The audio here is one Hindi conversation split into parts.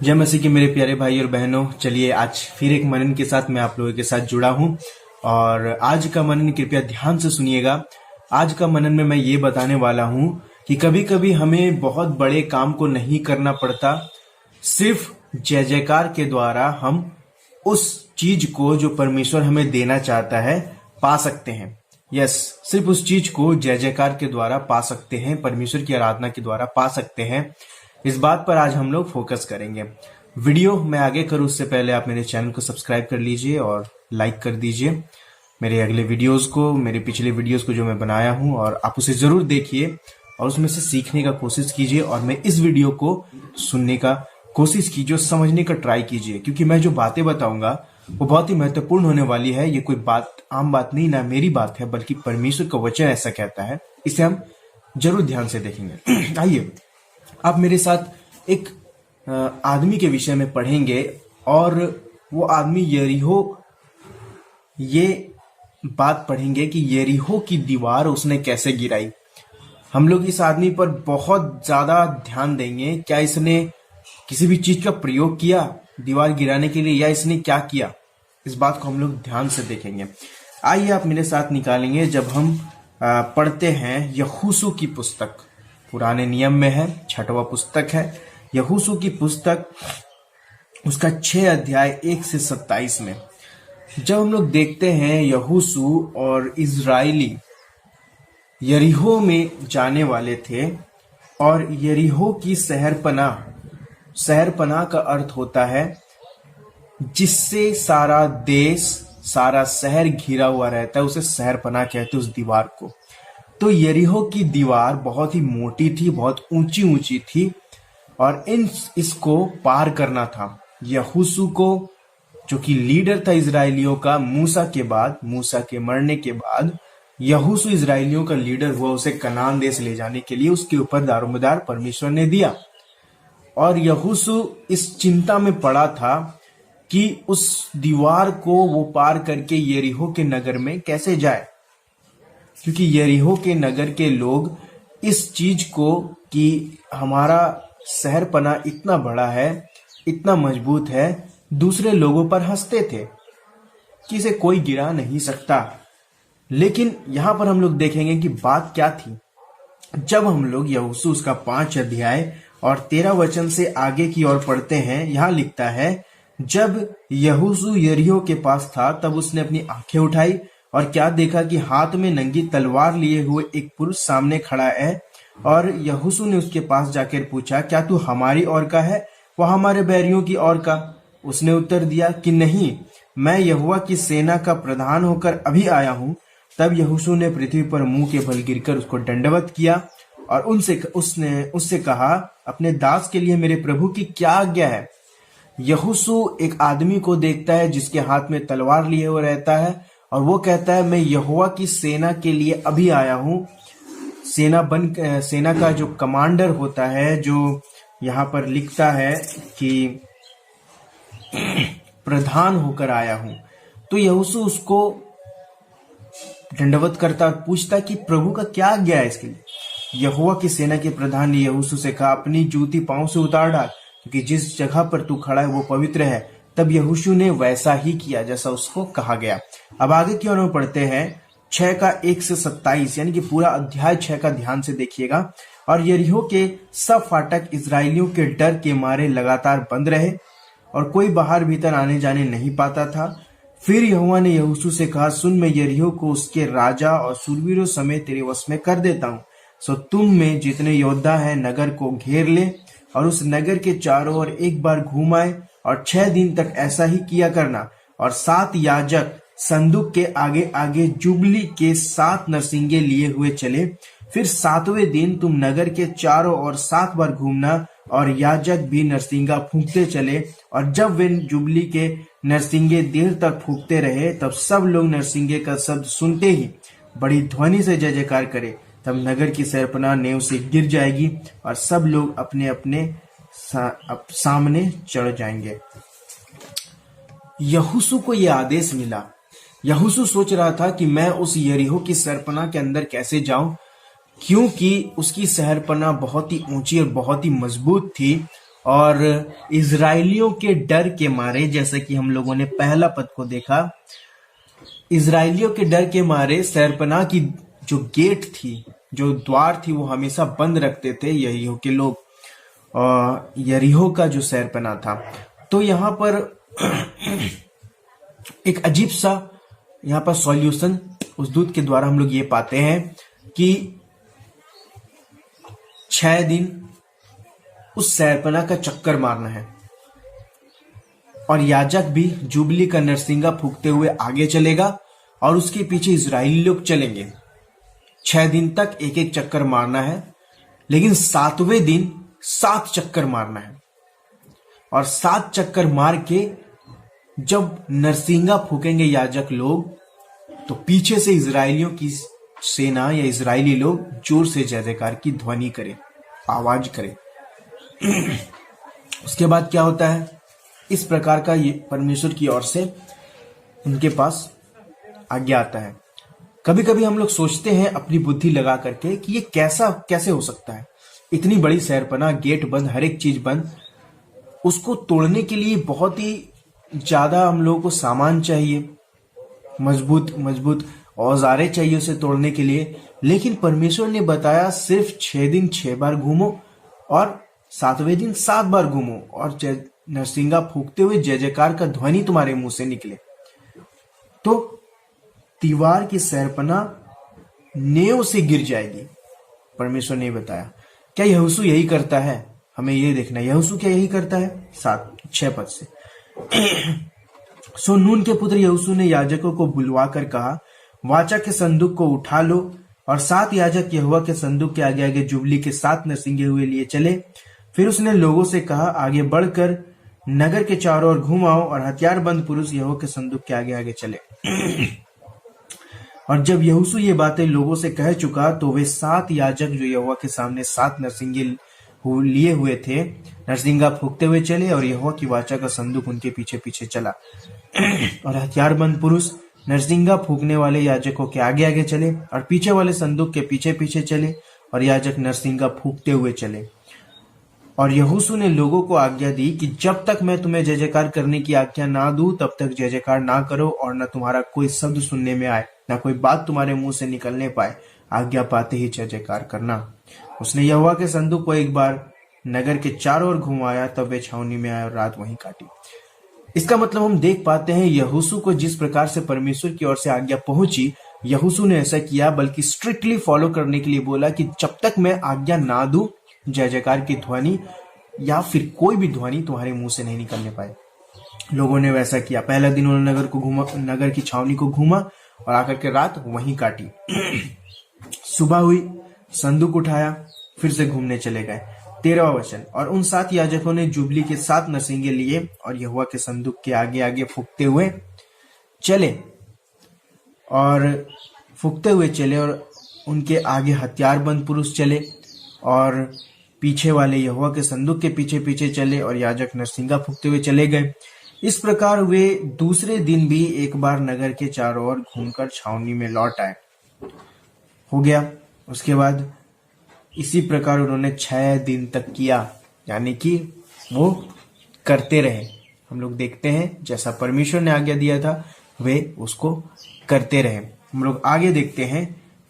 जय मसीह के मेरे प्यारे भाई और बहनों, चलिए आज फिर एक मनन के साथ मैं आप लोगों के साथ जुड़ा हूं। और आज का मनन कृपया ध्यान से सुनिएगा। आज का मनन में मैं ये बताने वाला हूं कि कभी कभी हमें बहुत बड़े काम को नहीं करना पड़ता, सिर्फ जय जयकार के द्वारा हम उस चीज को जो परमेश्वर हमें देना चाहता है पा सकते हैं। यस, सिर्फ उस चीज को जय जयकार के द्वारा पा सकते हैं, परमेश्वर की आराधना के द्वारा पा सकते हैं। इस बात पर आज हम लोग फोकस करेंगे। वीडियो मैं आगे करूं उससे पहले आप मेरे चैनल को सब्सक्राइब कर लीजिए और लाइक कर दीजिए मेरे अगले वीडियोस को, मेरे पिछले वीडियोस को जो मैं बनाया हूं, और आप उसे जरूर देखिए और उसमें से सीखने का कोशिश कीजिए। और मैं इस वीडियो को सुनने का कोशिश कीजिए, समझने का ट्राई कीजिए, क्योंकि मैं जो बातें बताऊंगा वो बहुत ही महत्वपूर्ण होने वाली है। ये कोई बात आम बात नहीं, ना मेरी बात है, बल्कि परमेश्वर का वचन ऐसा कहता है। इसे हम जरूर ध्यान से देखेंगे। आइए आप मेरे साथ एक आदमी के विषय में पढ़ेंगे, और वो आदमी यरीहो, ये बात पढ़ेंगे कि यरीहो की दीवार उसने कैसे गिराई। हम लोग इस आदमी पर बहुत ज्यादा ध्यान देंगे। क्या इसने किसी भी चीज का प्रयोग किया दीवार गिराने के लिए, या इसने क्या किया, इस बात को हम लोग ध्यान से देखेंगे। आइए आप मेरे साथ निकालेंगे, जब हम पढ़ते हैं यहोशू की पुस्तक, पुराने नियम में है, 6वां पुस्तक है यहोशू की पुस्तक, उसका 6 अध्याय 1 से 27 में जब हम लोग देखते हैं यहोशू और इजराइली यरीहो में जाने वाले थे। और यरीहो की शहरपनाह, शहरपनाह का अर्थ होता है जिससे सारा देश, सारा शहर घिरा हुआ रहता है, उसे शहरपनाह कहते हैं उस दीवार को। तो यरीहो की दीवार बहुत ही मोटी थी, बहुत ऊंची ऊंची थी, और इसको पार करना था यहोशू को, जो कि लीडर था इजराइलियों का। मूसा के बाद, मूसा के मरने के बाद यहोशू इजराइलियों का लीडर हुआ, उसे कनान देश ले जाने के लिए उसके ऊपर दारोमदार परमेश्वर ने दिया। और यहोशू इस चिंता में पड़ा था कि उस दीवार को वो पार करके यरीहो के नगर में कैसे जाए, क्योंकि यरीहो के नगर के लोग इस चीज को कि हमारा शहरपना इतना बड़ा है, इतना मजबूत है, दूसरे लोगों पर हंसते थे कि इसे कोई गिरा नहीं सकता। लेकिन यहां पर हम लोग देखेंगे कि बात क्या थी। जब हम लोग यहोशू उसका 5 अध्याय और 13 वचन से आगे की ओर पढ़ते हैं, यहां लिखता है, जब यहोशू यरीहो के पास था तब उसने अपनी आंखें उठाई और क्या देखा कि हाथ में नंगी तलवार लिए हुए एक पुरुष सामने खड़ा है। और यहोशू ने उसके पास जाकर पूछा, क्या तू हमारी ओर का है, वह हमारे बैरियों की ओर का? उसने उत्तर दिया कि नहीं, मैं यहोवा की सेना का प्रधान होकर अभी आया हूं। तब यहोशू ने पृथ्वी पर मुंह के बल गिरकर उसको दंडवत किया और उसने उससे कहा, अपने दास के लिए मेरे प्रभु की क्या आज्ञा है? यहोशू एक आदमी को देखता है जिसके हाथ में तलवार लिए हुए रहता है, और वो कहता है, मैं यहोवा की सेना के लिए अभी आया हूं। सेना का जो कमांडर होता है, जो यहाँ पर लिखता है कि प्रधान होकर आया हूं। तो यहोशू उसको दंडवत करता और पूछता कि प्रभु का क्या आज्ञा है इसके लिए। यहोवा की सेना के प्रधान ने यहोशू से कहा, अपनी जूती पांव से उतार डाल, क्योंकि जिस जगह पर तू खड़ा है वो पवित्र है। तब यहोशू ने वैसा ही किया जैसा उसको कहा गया। अब आगे की ओर पढ़ते हैं 6 का 1 से 27, यानी कि पूरा अध्याय 6 का ध्यान से देखिएगा। और यरीहो के सब फाटक इजराइलियों के डर के मारे लगातार बंद रहे, और कोई बाहर भीतर आने जाने नहीं पाता था। फिर यहोवा ने यहोशू से कहा, सुन, मैं यरीहो को उसके राजा और शूरवीरों समेत तेरे वश में कर देता हूँ। सो तुम में जितने योद्धा है नगर को घेर ले और उस नगर के चारों ओर एक बार घूम आए, और 6 दिन तक ऐसा ही किया करना। और 7 याजक संदूक के आगे आगे जुबली के 7 नरसिंगे लिए हुए चले। फिर 7वें दिन तुम नगर के चारों ओर 7 बार घूमना, और याजक भी नरसिंगा फूंकते चले। और जब वे जुबली के नरसिंगे देर तक फूंकते रहे, तब सब लोग नरसिंगे का शब्द सुनते ही बड़ी ध्वनि से जय जयकार करे। तब नगर की शहरपनाह नेव से गिर जाएगी और सब लोग अपने अपने सामने चढ़ जाएंगे। यहोशू को यह आदेश मिला। यहोशू सोच रहा था कि मैं उस यरीहो की शहरपनाह के अंदर कैसे जाऊं, क्योंकि उसकी शहरपनाह बहुत ही ऊंची और बहुत ही मजबूत थी, और इजराइलियों के डर के मारे, जैसे कि हम लोगों ने पहला पद को देखा, इजराइलियों के डर के मारे शहरपनाह की जो गेट थी, जो द्वार थी, वो हमेशा बंद रखते थे यरीहो के लोग, और यरीहो का जो शहरपनाह था। तो यहाँ पर एक अजीब सा यहाँ पर सॉल्यूशन उस दूत के द्वारा हम लोग ये पाते हैं कि 6 दिन उस शहरपनाह का चक्कर मारना है, और याजक भी जुबली का नरसिंगा फूंकते हुए आगे चलेगा और उसके पीछे इजरायली लोग चलेंगे। 6 दिन तक एक एक चक्कर मारना है, लेकिन 7वें दिन 7 चक्कर मारना है, और 7 चक्कर मार के जब नरसिंगा फूकेंगे याजक लोग, तो पीछे से इजरायलियों की सेना या इजरायली लोग जोर से जय जयकार की ध्वनि करे, आवाज करे। उसके बाद क्या होता है, इस प्रकार का ये परमेश्वर की ओर से उनके पास आज्ञा आता है। कभी कभी हम लोग सोचते हैं अपनी बुद्धि लगा करके कि ये कैसे हो सकता है, इतनी बड़ी शहरपनाह, गेट बंद, हर एक चीज बंद, उसको तोड़ने के लिए बहुत ही ज्यादा हम लोगों को सामान चाहिए, मजबूत औजारे चाहिए उसे तोड़ने के लिए। लेकिन परमेश्वर ने बताया सिर्फ 6 दिन 6 बार घूमो और 7वें दिन 7 बार घूमो, और नरसिंगा फूंकते हुए जय जयकार का ध्वनि तुम्हारे मुंह से निकले। तो दीवार की शहरपनाह नेव से गिर जाएगी, परमेश्वर ने बताया। क्या यहोशू यही करता है? हमें ये देखना है, यहोशू क्या यही करता है? 6 पद से सो नून के पुत्र यहोशू ने याजकों को बुलवा कर कहा, वाचा के संदूक को उठा लो, और 7 याजक यहोवा के संदूक के आगे आगे जुबली के 7 नरसिंगे हुए लिए चले। फिर उसने लोगों से कहा, आगे बढ़कर नगर के चारों ओर घूम आओ, और हथियारबंद पुरुष यहोवा के संदूक के आगे आगे चले। और जब यहोशू ये बातें लोगों से कह चुका, तो वे 7 याजक जो यहोवा के सामने 7 नरसिंगे लिए हुए थे, नरसिंगा फूंकते हुए चले, और यहोवा की वाचा का संदूक उनके पीछे पीछे चला। और हथियारबंद पुरुष नरसिंगा फूंकने वाले याजकों के आगे आगे चले, और पीछे वाले संदूक के पीछे पीछे चले, और याजक नरसिंगा फूंकते हुए चले। और यहोशू ने लोगों को आज्ञा दी कि जब तक मैं तुम्हें जय जयकार करने की आज्ञा ना दूं, तब तक जय जयकार ना करो, और न तुम्हारा कोई शब्द सुनने में आए, न कोई बात तुम्हारे मुंह से निकलने पाए। आज्ञा पाते ही जय जयकार करना। उसने यहोवा के संदूक को एक बार नगर के चारों ओर घुमाया, तब वे छावनी में आए और रात वहीं काटी। इसका मतलब हम देख पाते हैं यहोशू को जिस प्रकार से परमेश्वर की ओर से आज्ञा पहुंची, यहोशू ने ऐसा किया, बल्कि स्ट्रिक्टली फॉलो करने के लिए बोला कि जब तक मैं आज्ञा ना दूं, जय जयकार की ध्वनि या फिर कोई भी ध्वनि तुम्हारे मुंह से नहीं निकलने पाए। लोगों ने वैसा किया। पहला दिन उन्होंने नगर की छावनी को घूमा और आकर के रात वहीं काटी। सुबह हुई, संदूक उठाया, फिर से घूमने चले गए। 13वां वचन, और उन 7 याजकों ने जुबली के 7 नरसिंगे लिए और यहोवा के संदूक के आगे आगे फूंकते हुए चले, और उनके आगे हथियारबंद पुरुष चले, और पीछे वाले यहोवा के संदूक के पीछे पीछे चले, और याजक नरसिंगा फूंकते हुए चले गए। इस प्रकार वे दूसरे दिन भी एक बार नगर के चारों ओर घूमकर छावनी में लौट आए। हो गया। उसके बाद इसी प्रकार उन्होंने 6 दिन तक किया, यानी कि वो करते रहे। हम लोग देखते हैं जैसा परमेश्वर ने आज्ञा दिया था वे उसको करते रहे। हम लोग आगे देखते हैं।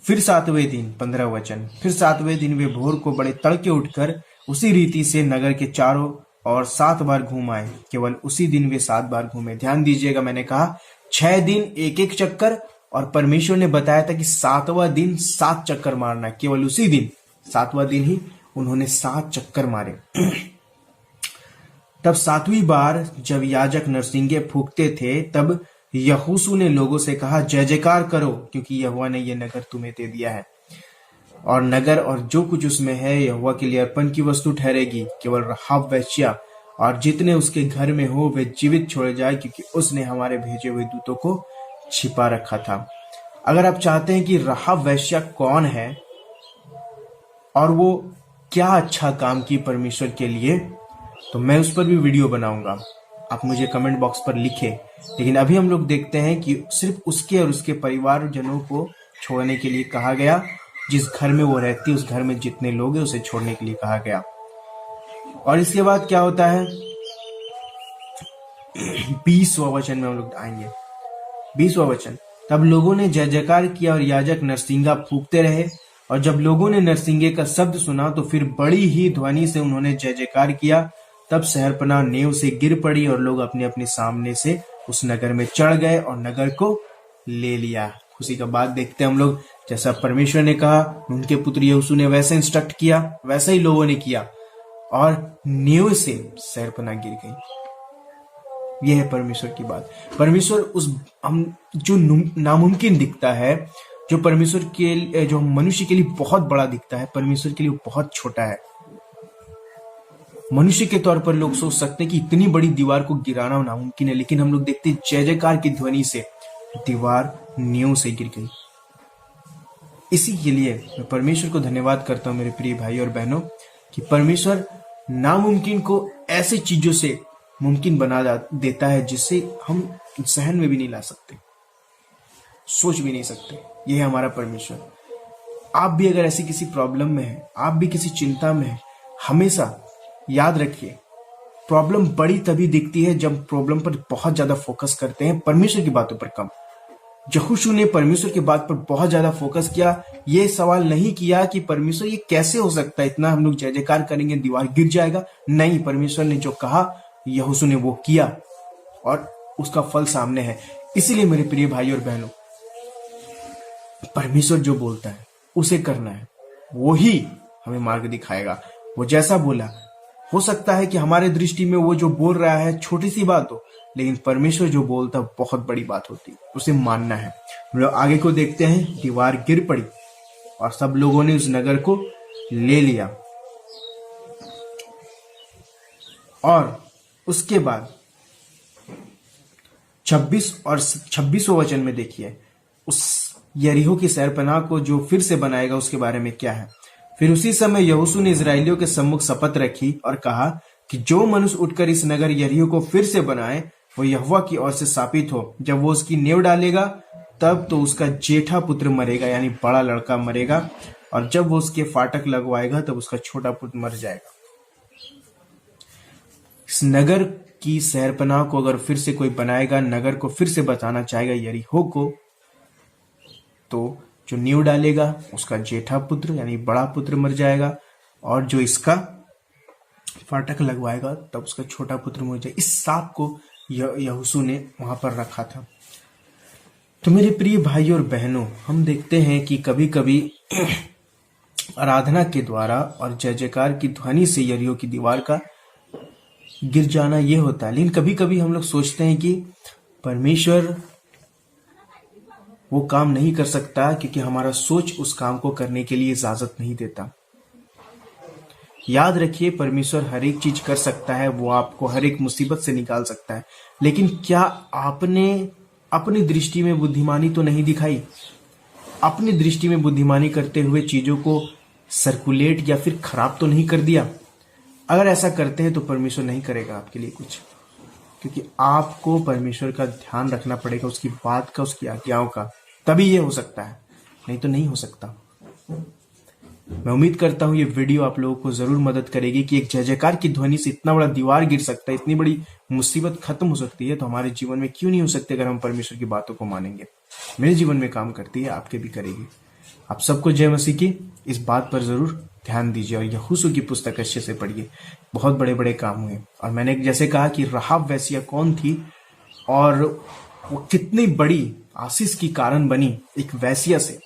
फिर 7वें दिन, 15 वचन, फिर 7वें दिन वे भोर को बड़े तड़के उठकर उसी रीति से नगर के चारों और 7 बार घूम आए। केवल उसी दिन वे 7 बार घूमे। ध्यान दीजिएगा, मैंने कहा 6 दिन एक एक चक्कर, और परमेश्वर ने बताया था कि 7वां दिन 7 चक्कर मारना है। केवल उसी दिन 7वां दिन ही उन्होंने 7 चक्कर मारे। तब 7वीं बार जब याजक नरसिंगे फूंकते थे, तब यहोशू ने लोगों से कहा, जय जयकार करो, क्योंकि यहोवा ने यह नगर तुम्हें दे दिया है, और नगर और जो कुछ उसमें है यहोवा के लिए अर्पण की वस्तु ठहरेगी। केवल राहाब वेश्या और जितने उसके घर में हो वे जीवित छोड़े जाए, क्योंकि उसने हमारे भेजे हुए दूतों को छिपा रखा था। अगर आप चाहते हैं कि राहाब वेश्या कौन है और वो क्या अच्छा काम की परमेश्वर के लिए, तो मैं उस पर भी वीडियो बनाऊंगा। आप मुझे कमेंट बॉक्स पर लिखें। लेकिन अभी हम लोग देखते हैं कि सिर्फ उसके और उसके परिवारजनों को छोड़ने के लिए कहा गया। जिस घर में वो रहती है उस घर में जितने लोग हैं उसे छोड़ने के लिए कहा गया। और इसके बाद क्या होता है, 20वां वचन में हम लोग आएंगे। 20वां वचन, तब लोगों ने जय जयकार किया और याजक नरसिंगा फूंकते रहे, और जब लोगों ने नरसिंगे का शब्द सुना तो फिर बड़ी ही ध्वनि से उन्होंने जय जयकार किया। तब शहरपनाह नेव से गिर पड़ी और लोग अपने अपने सामने से उस नगर में चढ़ गए और नगर को ले लिया। खुशी का बात देखते हैं हम लोग, जैसा परमेश्वर ने कहा उनके पुत्र यहोशू ने वैसे इंस्ट्रक्ट किया, वैसा ही लोगों ने किया और नेव से शहरपनाह गिर गई। यह है परमेश्वर की बात। परमेश्वर उस हम जो नामुमकिन दिखता है, जो परमेश्वर के जो मनुष्य के लिए बहुत बड़ा दिखता है, परमेश्वर के लिए बहुत छोटा है। मनुष्य के तौर पर लोग सोच सकते हैं कि इतनी बड़ी दीवार को गिराना नामुमकिन है, लेकिन हम लोग देखते हैं जय जयकार की ध्वनि से दीवार नींव से गिर गई। इसी के लिए मैं परमेश्वर को धन्यवाद करता हूं मेरे प्रिय भाई और बहनों, कि परमेश्वर नामुमकिन को ऐसी चीजों से मुमकिन बना देता है जिससे हम सहन में भी नहीं ला सकते, सोच भी नहीं सकते। यह है हमारा परमेश्वर। आप भी अगर ऐसी किसी प्रॉब्लम में है, आप भी किसी चिंता में है, हमेशा याद रखिए प्रॉब्लम बड़ी तभी दिखती है जब प्रॉब्लम पर बहुत ज्यादा फोकस करते हैं, परमेश्वर की बातों पर कम। यहोशू ने परमेश्वर की बात पर बहुत ज्यादा फोकस किया। ये सवाल नहीं किया कि परमेश्वर ये कैसे हो सकता है, इतना हम लोग जय जयकार करेंगे दीवार गिर जाएगा। नहीं, परमेश्वर ने जो कहा यहोशू ने वो किया और उसका फल सामने है। इसीलिए मेरे प्रिय भाई और बहनों, परमेश्वर जो बोलता है उसे करना है, वो ही हमें मार्ग दिखाएगा। वो जैसा बोला, हो सकता है कि हमारे दृष्टि में वो जो बोल रहा है छोटी सी बात हो, लेकिन परमेश्वर जो बोलता है बहुत बड़ी बात होती है, उसे मानना है। हम लोग आगे को देखते हैं। दीवार गिर पड़ी और सब लोगों ने उस नगर को ले लिया। और उसके बाद 26वां वचन में देखिए, उस यरीहो की शहरपनाह को जो फिर से बनाएगा उसके बारे में क्या है। फिर उसी समय यहोशू ने इजराइलियों के सम्मुख शपथ रखी और कहा कि जो मनुष्य उठकर इस नगर यरीहो को फिर से बनाए वो यहोवा की ओर से शापित हो। जब वो उसकी नींव डालेगा तब तो उसका जेठा पुत्र मरेगा, यानी बड़ा लड़का मरेगा, और जब वो उसके फाटक लगवाएगा तब उसका छोटा पुत्र मर जाएगा। इस नगर की शहरपनाह को अगर फिर से कोई बनाएगा, नगर को फिर से बचाना चाहेगा यरीहो को, तो जो नींव डालेगा उसका जेठा पुत्र यानी बड़ा पुत्र मर जाएगा, और जो इसका फाटक लगवाएगा तब उसका छोटा पुत्र मर जाएगा। इस सांप को यहोशू ने वहां पर रखा था। तो मेरे प्रिय भाई और बहनों, हम देखते हैं कि कभी कभी आराधना के द्वारा और जय जयकार की ध्वनि से यरीहो की दीवार का गिर जाना ये होता है। लेकिन कभी कभी हम लोग सोचते हैं कि परमेश्वर वो काम नहीं कर सकता क्योंकि हमारा सोच उस काम को करने के लिए इजाजत नहीं देता। याद रखिए, परमेश्वर हर एक चीज कर सकता है, वो आपको हर एक मुसीबत से निकाल सकता है, लेकिन क्या आपने अपनी दृष्टि में बुद्धिमानी तो नहीं दिखाई? अपनी दृष्टि में बुद्धिमानी करते हुए चीजों को सर्कुलेट या फिर खराब तो नहीं कर दिया? अगर ऐसा करते हैं तो परमेश्वर नहीं करेगा आपके लिए कुछ, क्योंकि आपको परमेश्वर का ध्यान रखना पड़ेगा, उसकी बात का, उसकी आज्ञाओं का, तभी ये हो सकता है, नहीं तो नहीं हो सकता। मैं उम्मीद करता हूं ये वीडियो आप लोगों को जरूर मदद करेगी कि एक जय जयकार की ध्वनि से इतना बड़ा दीवार गिर सकता है, इतनी बड़ी मुसीबत खत्म हो सकती है, तो हमारे जीवन में क्यों नहीं हो सकती अगर हम परमेश्वर की बातों को मानेंगे। मेरे जीवन में काम करती है, आपके भी करेगी। आप सबको जय मसीह की। इस बात पर जरूर ध्यान दीजिए और यहोशू की पुस्तक अच्छे से पढ़िए। बहुत बड़े बड़े काम हुए, और मैंने जैसे कहा कि राहाब वेश्या कौन थी और वो कितनी बड़ी आशीष की कारण बनी एक वेश्या से,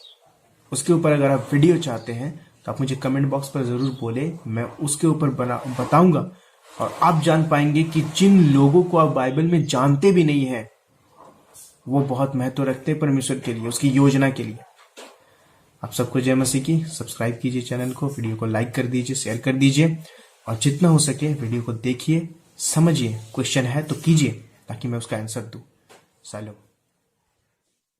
उसके ऊपर अगर आप वीडियो चाहते हैं तो आप मुझे कमेंट बॉक्स पर जरूर बोले, मैं उसके ऊपर बताऊंगा, और आप जान पाएंगे कि जिन लोगों को आप बाइबल में जानते भी नहीं है वो बहुत महत्व रखते हैं परमेश्वर के लिए, उसकी योजना के लिए। आप सबको जय मसीह की। सब्सक्राइब कीजिए चैनल को, वीडियो को लाइक कर दीजिए, शेयर कर दीजिए, और जितना हो सके वीडियो को देखिए, समझिए, क्वेश्चन है तो कीजिए ताकि मैं उसका आंसर दूं। सालों